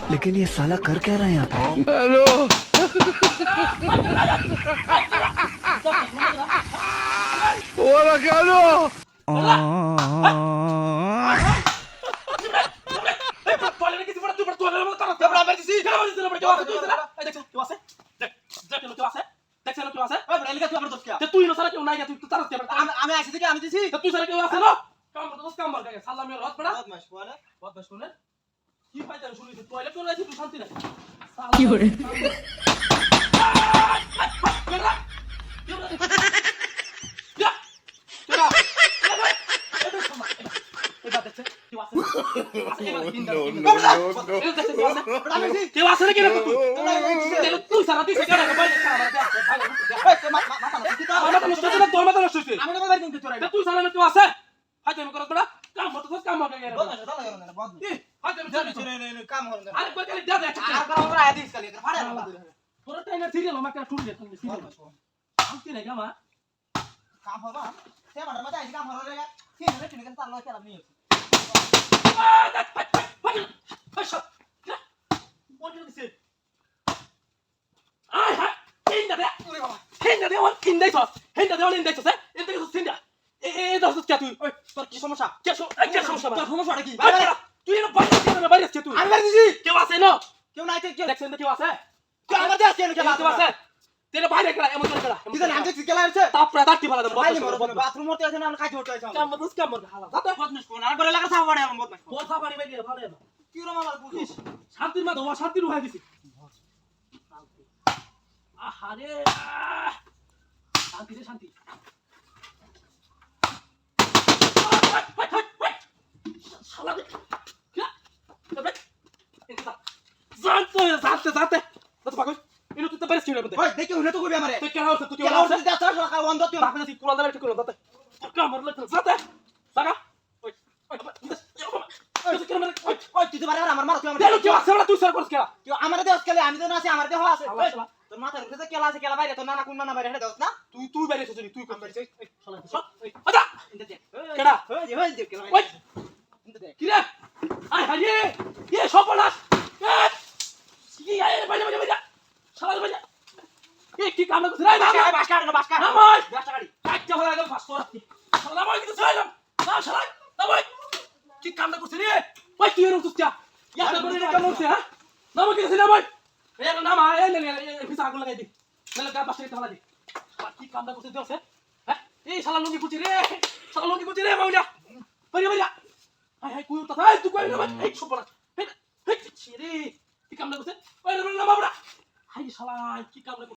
लेकिन ये साला कर क्या रहा है यहाँ पे? ওরা কেন? আমি আইছি থেকে আমি দিছি তুই সারা কেউ আছে না কাম করতে কাম মার গায়ে সালামি রদ পড়া বদমাশ কোয়ালে বদমাশ কোনে কি পাইতা শুনি টয়লেট করে আইছি তুই শান্তি নাই কি করে কেউ আছে নাকি তুই সারা দিছে কেন তোর মাথা নষ্ট হয়েছে আমি না বাইরে কিন্তু তোরাই তুই সারা কেউ আছে হয়তো আমি করত বড়া কাম করতে কাম হবে গেলে বদমাশ দাও না বদমাশ হয়তো আমি জানি কাম হবে না আরে কই গেলে দাও দেখ আর কাম করে আয় দিস খালি ফাড়ে না তোর টাইনা সিরিয়াল আমাকে টুল দে তুমি সিরিয়াল শান্তি নাই গামা কাম হবে সে মারা মাথা আইছি কাম হবে লাগা কি হলে কিনে তার লয় খেলা নিয়ে তোর কি সমস্যা সমস্যাটা কি আমি বাইরে দিছি কেউ নাই কেউ কেউ আমার দেশ কেন খেলা কি জানি আমি দেখছি খেলা হচ্ছে বাইরে মরো বাথরুম মরতে আছে না আমরা কাজে উঠতে আছে বদমাশ কোন আর করে লাগা সাবা বাড়ে আমার বদমাশ কি রকম আমার পুলিশ শান্তির মা দেওয়া শান্তির উহাই দিছি আহারে শান্তি রে শান্তি ওই দেখি হলে তো কইবি আমারে তুই কেন তুই খেলা হচ্ছে যা চল সকাল বন্ধ তুই বাপে তুই কোলা দাঁড়া ঠিক করে দাঁতে কামড় লাগতে জাতে জাগা ওই ওই তুই তো বারে আমার মার তুই আমার দেলো কি আছে বড় তুই সার করছ কেলা তুই আমারে দেশ খেলে আমি তো না আছি আমার দেহ আছে তোর মাথার উপরে তো খেলা আছে খেলা বাইরে তোর নানা কোন নানা বাইরে হেডে দাও না তুই বাইরে এসেছিস তুই কোন বাইরে এই শালা আচ্ছা কেডা হই দে খেলা ওই কি রে আয় হারিয়ে এ সপনাস কি আয় বাইরে বাইরে বাইরে শালা বাইরে এ কি কাম করছিস রে না বাসকা নামাই বাসকা গাড়ি কাটতে হলো একদম ফাস্ট করতে শালা নামাই কিন্তু ছাইলাম না শালা নামাই কি কামটা করছিস রে ওই তুই এরকম তুই ইয়া করে রে কেন হচ্ছে হ্যাঁ নামাই কিন্তু নামাই এ নামা এ নে ফিসা আগুন লাগাই দি নালে গা পাশে তালা দি কি কামটা করছিস দেওছে হ্যাঁ এই শালা লঙ্গি কুচি রে শালা লঙ্গি কুচি রে মাউলা বাইরে বাইরে হাই হাই কুই উঠতা তুই কই না এই সপনা হে হে ছিরি কি কামটা করছিস ওই নামা বড়া হাই শালা কি কামটা